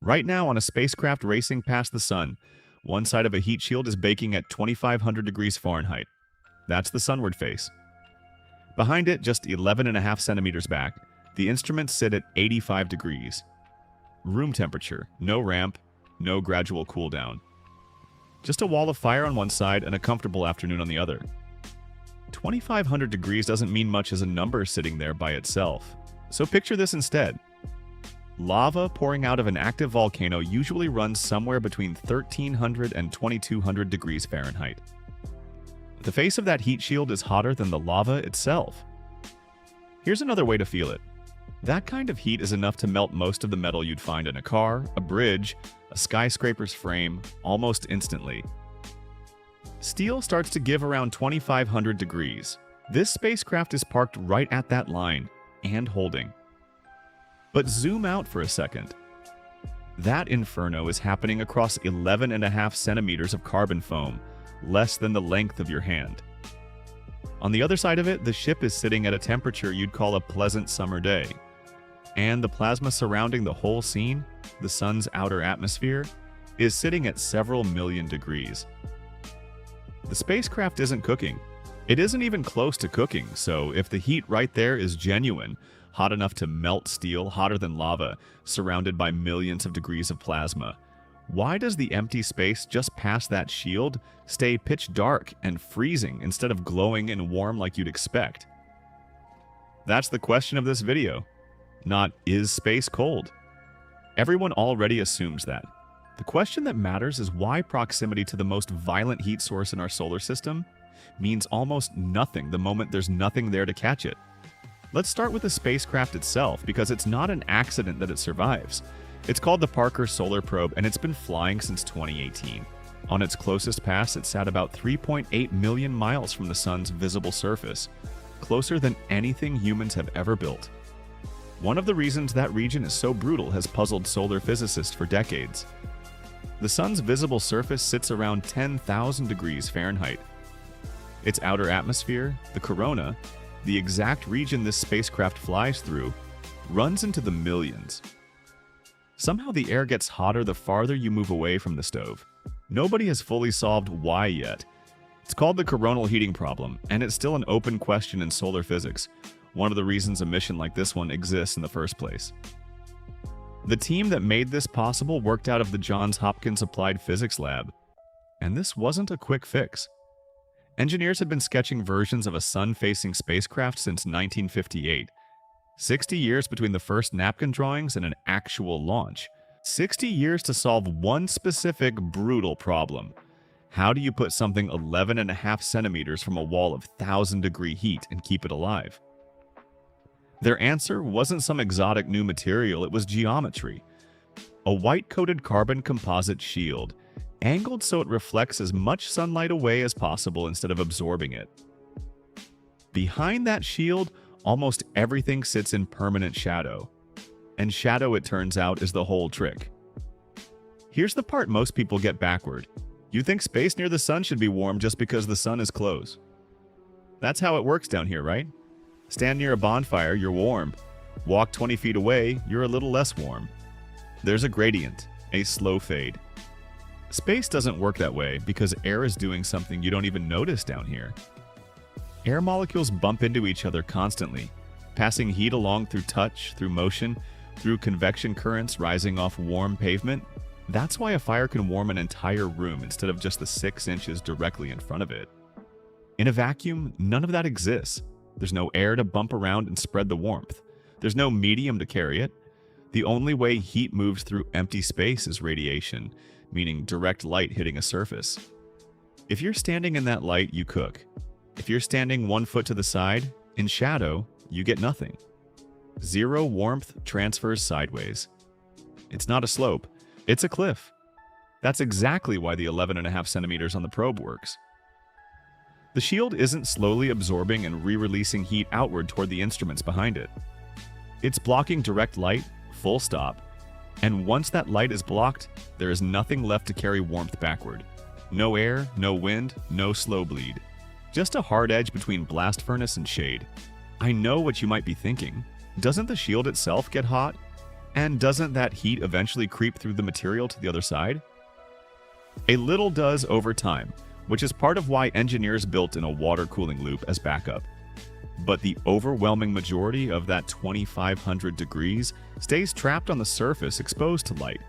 Right now, on a spacecraft racing past the sun, one side of a heat shield is baking at 2,500 degrees Fahrenheit. That's the sunward face. Behind it, just 11.5 centimeters back, the instruments sit at 85 degrees. Room temperature, no ramp, no gradual cool down. Just a wall of fire on one side and a comfortable afternoon on the other. 2,500 degrees doesn't mean much as a number sitting there by itself. So picture this instead. Lava pouring out of an active volcano usually runs somewhere between 1,300 and 2,200 degrees Fahrenheit. The face of that heat shield is hotter than the lava itself. Here's another way to feel it. That kind of heat is enough to melt most of the metal you'd find in a car, a bridge, a skyscraper's frame, almost instantly. Steel starts to give around 2,500 degrees. This spacecraft is parked right at that line, and holding. But zoom out for a second. That inferno is happening across 11.5 centimeters of carbon foam, less than the length of your hand. On the other side of it, the ship is sitting at a temperature you'd call a pleasant summer day. And the plasma surrounding the whole scene, the sun's outer atmosphere, is sitting at several million degrees. The spacecraft isn't cooking. It isn't even close to cooking, so if the heat right there is genuine, hot enough to melt steel, hotter than lava, surrounded by millions of degrees of plasma, why does the empty space just past that shield stay pitch dark and freezing instead of glowing and warm like you'd expect? That's the question of this video. Not, is space cold? Everyone already assumes that. The question that matters is why proximity to the most violent heat source in our solar system means almost nothing the moment there's nothing there to catch it. Let's start with the spacecraft itself, because it's not an accident that it survives. It's called the Parker Solar Probe, and it's been flying since 2018. On its closest pass, it sat about 3.8 million miles from the sun's visible surface, closer than anything humans have ever built. One of the reasons that region is so brutal has puzzled solar physicists for decades. The sun's visible surface sits around 10,000 degrees Fahrenheit. Its outer atmosphere, the corona, the exact region this spacecraft flies through, runs into the millions. Somehow the air gets hotter the farther you move away from the stove. Nobody has fully solved why yet. It's called the coronal heating problem, and it's still an open question in solar physics, one of the reasons a mission like this one exists in the first place. The team that made this possible worked out of the Johns Hopkins Applied Physics Lab. And this wasn't a quick fix. Engineers had been sketching versions of a sun-facing spacecraft since 1958. 60 years between the first napkin drawings and an actual launch. 60 years to solve one specific brutal problem. How do you put something 11.5 centimeters from a wall of 1,000-degree heat and keep it alive? Their answer wasn't some exotic new material, it was geometry. A white-coated carbon composite shield, angled so it reflects as much sunlight away as possible instead of absorbing it. Behind that shield, almost everything sits in permanent shadow. And shadow, it turns out, is the whole trick. Here's the part most people get backward. You think space near the sun should be warm just because the sun is close. That's how it works down here, right? Stand near a bonfire, you're warm. Walk 20 feet away, you're a little less warm. There's a gradient, a slow fade. Space doesn't work that way because air is doing something you don't even notice down here. Air molecules bump into each other constantly, passing heat along through touch, through motion, through convection currents rising off warm pavement. That's why a fire can warm an entire room instead of just the 6 inches directly in front of it. In a vacuum, none of that exists. There's no air to bump around and spread the warmth. There's no medium to carry it. The only way heat moves through empty space is radiation, meaning direct light hitting a surface. If you're standing in that light, you cook. If you're standing 1 foot to the side, in shadow, you get nothing. Zero warmth transfers sideways. It's not a slope, it's a cliff. That's exactly why the 11.5 centimeters on the probe works. The shield isn't slowly absorbing and re-releasing heat outward toward the instruments behind it. It's blocking direct light, full stop, and once that light is blocked, there is nothing left to carry warmth backward. No air, no wind, no slow bleed. Just a hard edge between blast furnace and shade. I know what you might be thinking. Doesn't the shield itself get hot? And doesn't that heat eventually creep through the material to the other side? A little does over time, which is part of why engineers built in a water cooling loop as backup. But the overwhelming majority of that 2,500 degrees stays trapped on the surface exposed to light,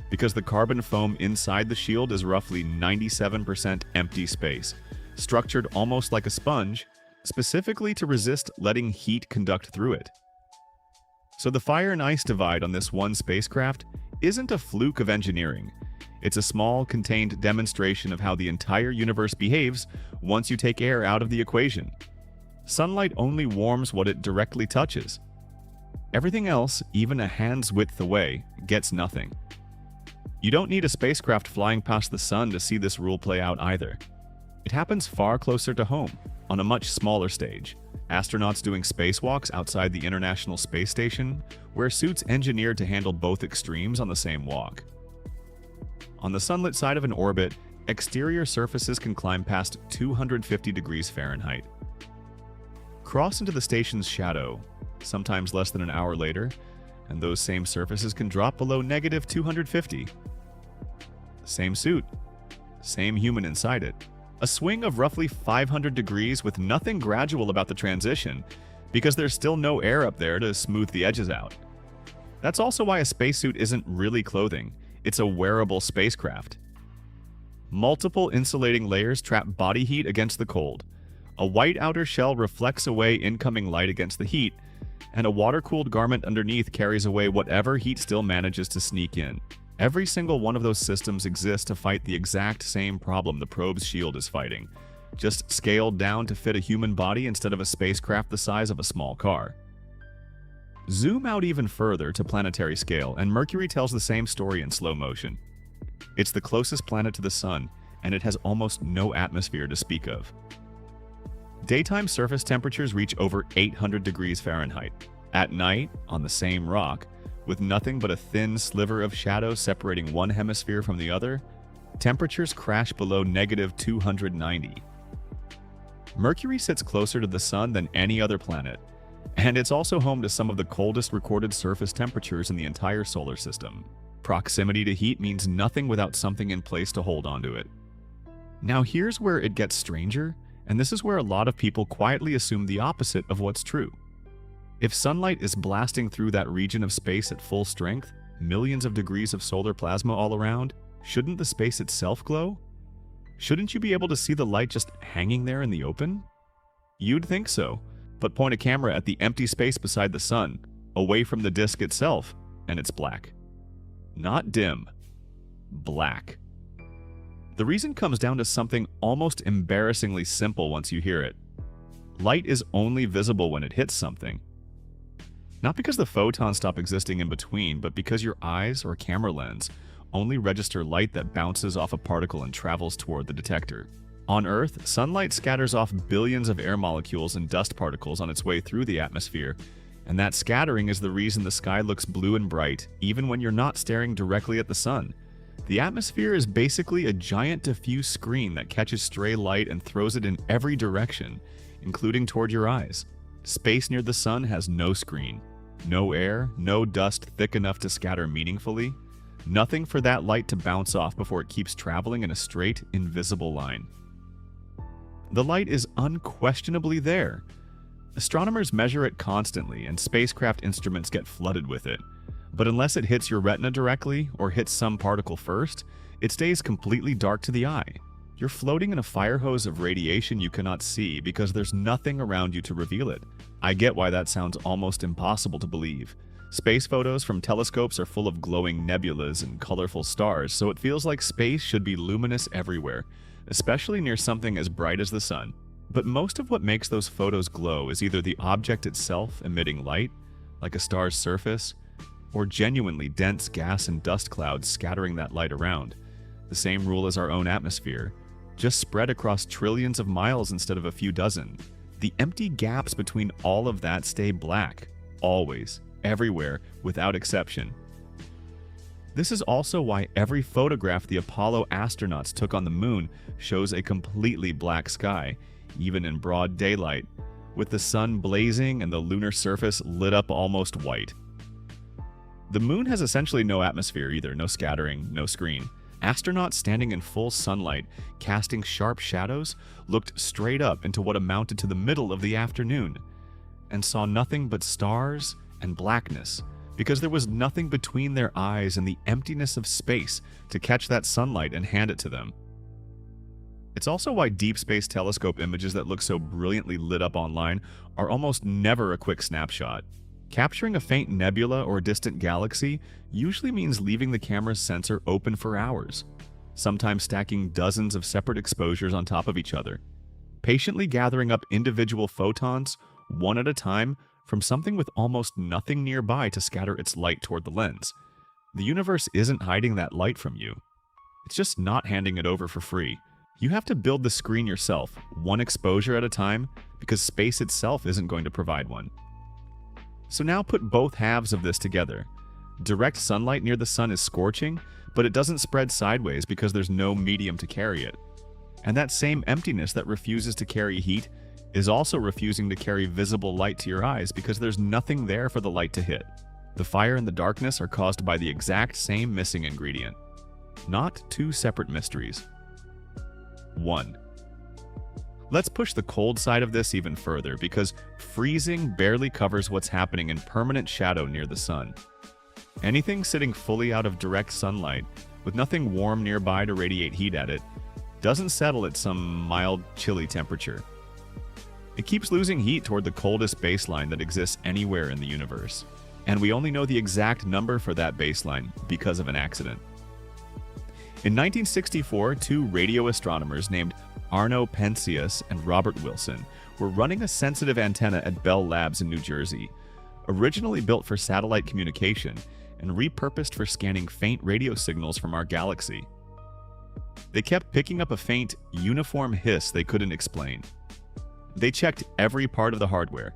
because the carbon foam inside the shield is roughly 97% empty space, structured almost like a sponge, specifically to resist letting heat conduct through it. So the fire and ice divide on this one spacecraft isn't a fluke of engineering. It's a small, contained demonstration of how the entire universe behaves once you take air out of the equation. Sunlight only warms what it directly touches. Everything else, even a hand's width away, gets nothing. You don't need a spacecraft flying past the sun to see this rule play out either. It happens far closer to home, on a much smaller stage. Astronauts doing spacewalks outside the International Space Station wear suits engineered to handle both extremes on the same walk. On the sunlit side of an orbit, exterior surfaces can climb past 250 degrees Fahrenheit. Cross into the station's shadow, sometimes less than an hour later, and those same surfaces can drop below negative 250. Same suit, same human inside it. A swing of roughly 500 degrees with nothing gradual about the transition, because there's still no air up there to smooth the edges out. That's also why a spacesuit isn't really clothing, it's a wearable spacecraft. Multiple insulating layers trap body heat against the cold. A white outer shell reflects away incoming light against the heat, and a water-cooled garment underneath carries away whatever heat still manages to sneak in. Every single one of those systems exists to fight the exact same problem the probe's shield is fighting, just scaled down to fit a human body instead of a spacecraft the size of a small car. Zoom out even further to planetary scale, and Mercury tells the same story in slow motion. It's the closest planet to the Sun, and it has almost no atmosphere to speak of. Daytime surface temperatures reach over 800 degrees Fahrenheit. At night, on the same rock, with nothing but a thin sliver of shadow separating one hemisphere from the other, temperatures crash below negative 290. Mercury sits closer to the Sun than any other planet, and it's also home to some of the coldest recorded surface temperatures in the entire solar system. Proximity to heat means nothing without something in place to hold onto it. Now here's where it gets stranger, and this is where a lot of people quietly assume the opposite of what's true. If sunlight is blasting through that region of space at full strength, millions of degrees of solar plasma all around, shouldn't the space itself glow? Shouldn't you be able to see the light just hanging there in the open? You'd think so, but point a camera at the empty space beside the sun, away from the disk itself, and it's black. Not dim, black. The reason comes down to something almost embarrassingly simple once you hear it. Light is only visible when it hits something. Not because the photons stop existing in between, but because your eyes or camera lens only register light that bounces off a particle and travels toward the detector. On Earth, sunlight scatters off billions of air molecules and dust particles on its way through the atmosphere, and that scattering is the reason the sky looks blue and bright, even when you're not staring directly at the sun. The atmosphere is basically a giant diffuse screen that catches stray light and throws it in every direction, including toward your eyes. Space near the sun has no screen, no air, no dust thick enough to scatter meaningfully, nothing for that light to bounce off before it keeps traveling in a straight, invisible line. The light is unquestionably there. Astronomers measure it constantly, and spacecraft instruments get flooded with it. But unless it hits your retina directly, or hits some particle first, it stays completely dark to the eye. You're floating in a fire hose of radiation you cannot see because there's nothing around you to reveal it. I get why that sounds almost impossible to believe. Space photos from telescopes are full of glowing nebulas and colorful stars, so it feels like space should be luminous everywhere, especially near something as bright as the sun. But most of what makes those photos glow is either the object itself emitting light, like a star's surface, or genuinely dense gas and dust clouds scattering that light around. The same rule as our own atmosphere, just spread across trillions of miles instead of a few dozen. The empty gaps between all of that stay black, always, everywhere, without exception. This is also why every photograph the Apollo astronauts took on the moon shows a completely black sky, even in broad daylight, with the sun blazing and the lunar surface lit up almost white. The moon has essentially no atmosphere either, no scattering, no screen. Astronauts standing in full sunlight, casting sharp shadows, looked straight up into what amounted to the middle of the afternoon, and saw nothing but stars and blackness, because there was nothing between their eyes and the emptiness of space to catch that sunlight and hand it to them. It's also why deep space telescope images that look so brilliantly lit up online are almost never a quick snapshot. Capturing a faint nebula or distant galaxy usually means leaving the camera's sensor open for hours, sometimes stacking dozens of separate exposures on top of each other, patiently gathering up individual photons, one at a time, from something with almost nothing nearby to scatter its light toward the lens. The universe isn't hiding that light from you. It's just not handing it over for free. You have to build the screen yourself, one exposure at a time, because space itself isn't going to provide one. So now put both halves of this together. Direct sunlight near the sun is scorching, but it doesn't spread sideways because there's no medium to carry it. And that same emptiness that refuses to carry heat is also refusing to carry visible light to your eyes because there's nothing there for the light to hit. The fire and the darkness are caused by the exact same missing ingredient. Not two separate mysteries. 1. Let's push the cold side of this even further because freezing barely covers what's happening in permanent shadow near the sun. Anything sitting fully out of direct sunlight, with nothing warm nearby to radiate heat at it, doesn't settle at some mild, chilly temperature. It keeps losing heat toward the coldest baseline that exists anywhere in the universe, and we only know the exact number for that baseline because of an accident. In 1964, two radio astronomers named Arno Penzias and Robert Wilson were running a sensitive antenna at Bell Labs in New Jersey, originally built for satellite communication and repurposed for scanning faint radio signals from our galaxy. They kept picking up a faint, uniform hiss they couldn't explain. They checked every part of the hardware.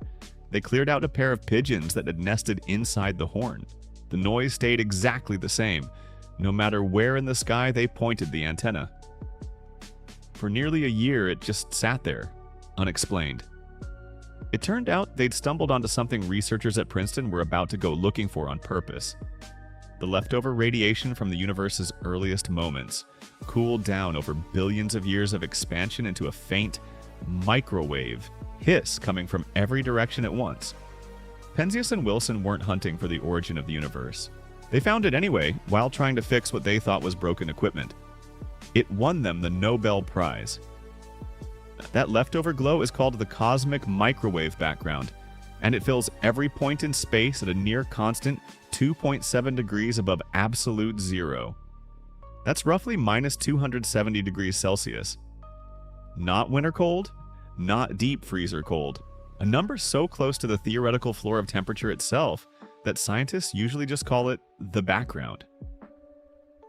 They cleared out a pair of pigeons that had nested inside the horn. The noise stayed exactly the same, no matter where in the sky they pointed the antenna. For nearly a year, it just sat there, unexplained. It turned out they'd stumbled onto something researchers at Princeton were about to go looking for on purpose. The leftover radiation from the universe's earliest moments cooled down over billions of years of expansion into a faint, microwave hiss coming from every direction at once. Penzias and Wilson weren't hunting for the origin of the universe. They found it anyway while trying to fix what they thought was broken equipment. It won them the Nobel Prize. That leftover glow is called the cosmic microwave background, and it fills every point in space at a near constant 2.7 degrees above absolute zero. That's roughly minus 270 degrees Celsius. Not winter cold, not deep freezer cold. A number so close to the theoretical floor of temperature itself that scientists usually just call it the background.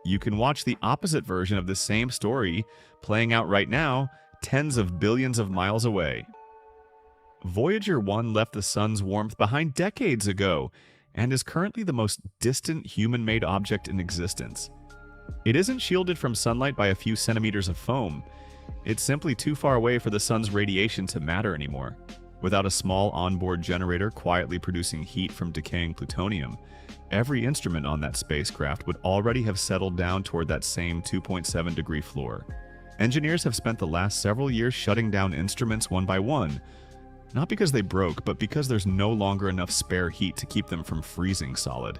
You can watch the opposite version of the same story playing out right now, tens of billions of miles away. Voyager 1 left the sun's warmth behind decades ago and is currently the most distant human-made object in existence. It isn't shielded from sunlight by a few centimeters of foam. It's simply too far away for the sun's radiation to matter anymore. Without a small onboard generator quietly producing heat from decaying plutonium, every instrument on that spacecraft would already have settled down toward that same 2.7 degree floor. Engineers have spent the last several years shutting down instruments one by one, not because they broke, but because there's no longer enough spare heat to keep them from freezing solid.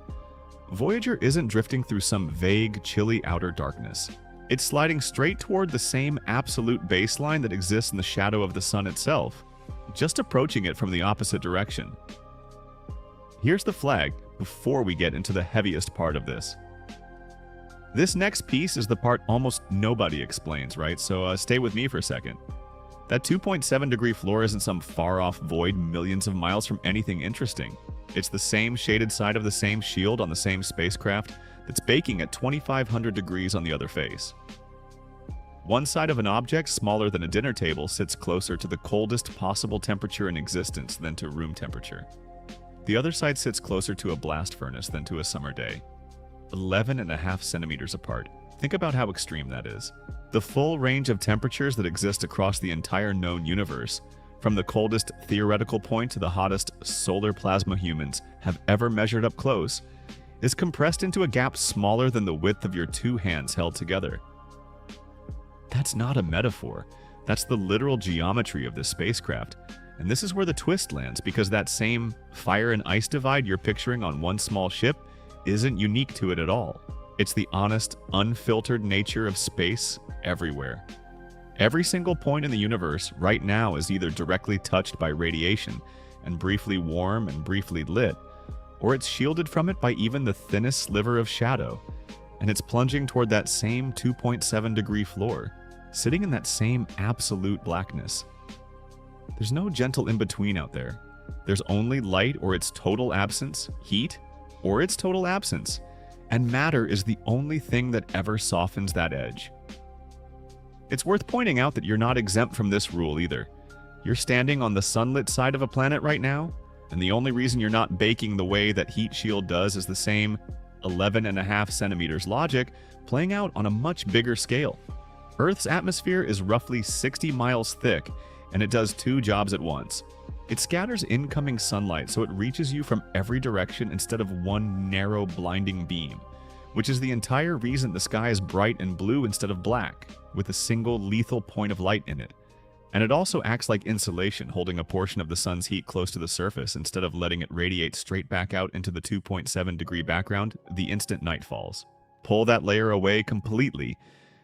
Voyager isn't drifting through some vague, chilly outer darkness. It's sliding straight toward the same absolute baseline that exists in the shadow of the sun itself, just approaching it from the opposite direction. Here's the flag before we get into the heaviest part of this. This next piece is the part almost nobody explains, right? So stay with me for a second. That 2.7 degree floor isn't some far-off void millions of miles from anything interesting. It's the same shaded side of the same shield on the same spacecraft that's baking at 2,500 degrees on the other face. One side of an object smaller than a dinner table sits closer to the coldest possible temperature in existence than to room temperature. The other side sits closer to a blast furnace than to a summer day. 11.5 centimeters apart. Think about how extreme that is. The full range of temperatures that exist across the entire known universe, from the coldest theoretical point to the hottest solar plasma humans have ever measured up close, is compressed into a gap smaller than the width of your two hands held together. That's not a metaphor. That's the literal geometry of this spacecraft. And this is where the twist lands, because that same fire and ice divide you're picturing on one small ship isn't unique to it at all. It's the honest, unfiltered nature of space everywhere. Every single point in the universe right now is either directly touched by radiation and briefly warm and briefly lit, or it's shielded from it by even the thinnest sliver of shadow, and it's plunging toward that same 2.7-degree floor, sitting in that same absolute blackness. There's no gentle in-between out there. There's only light or its total absence, heat or its total absence, and matter is the only thing that ever softens that edge. It's worth pointing out that you're not exempt from this rule either. You're standing on the sunlit side of a planet right now, and the only reason you're not baking the way that heat shield does is the same 11.5 centimeters logic playing out on a much bigger scale. Earth's atmosphere is roughly 60 miles thick, and it does two jobs at once. It scatters incoming sunlight so it reaches you from every direction instead of one narrow, blinding beam, which is the entire reason the sky is bright and blue instead of black, with a single lethal point of light in it. And it also acts like insulation, holding a portion of the sun's heat close to the surface instead of letting it radiate straight back out into the 2.7-degree background the instant night falls. Pull that layer away completely,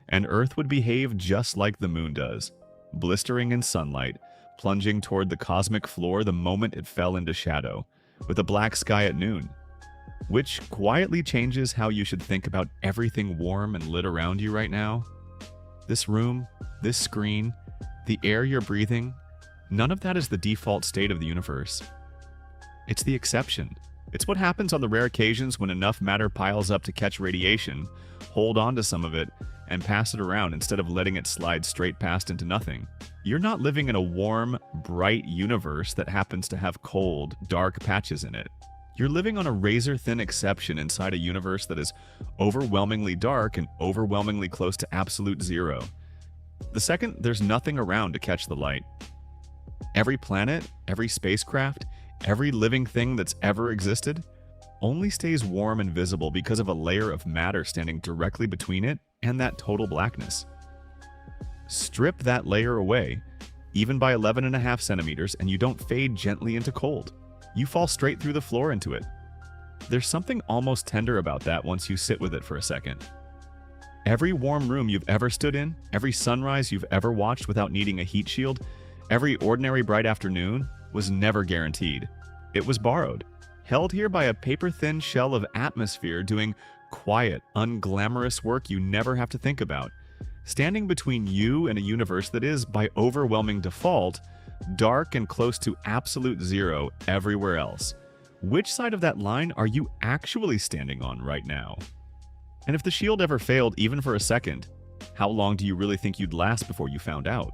and Earth would behave just like the moon does, blistering in sunlight, plunging toward the cosmic floor the moment it fell into shadow, with a black sky at noon, which quietly changes how you should think about everything warm and lit around you right now. This room, this screen, the air you're breathing, none of that is the default state of the universe. It's the exception. It's what happens on the rare occasions when enough matter piles up to catch radiation, hold on to some of it, and pass it around instead of letting it slide straight past into nothing. You're not living in a warm, bright universe that happens to have cold, dark patches in it. You're living on a razor-thin exception inside a universe that is overwhelmingly dark and overwhelmingly close to absolute zero. The second there's nothing around to catch the light, every planet, every spacecraft, every living thing that's ever existed only stays warm and visible because of a layer of matter standing directly between it and that total blackness. Strip that layer away, even by 11.5 centimeters, and you don't fade gently into cold. You fall straight through the floor into it. There's something almost tender about that once you sit with it for a second. Every warm room you've ever stood in, every sunrise you've ever watched without needing a heat shield, every ordinary bright afternoon was never guaranteed. It was borrowed, held here by a paper-thin shell of atmosphere doing quiet, unglamorous work you never have to think about, standing between you and a universe that is, by overwhelming default, dark and close to absolute zero everywhere else. Which side of that line are you actually standing on right now? And if the shield ever failed even for a second, how long do you really think you'd last before you found out?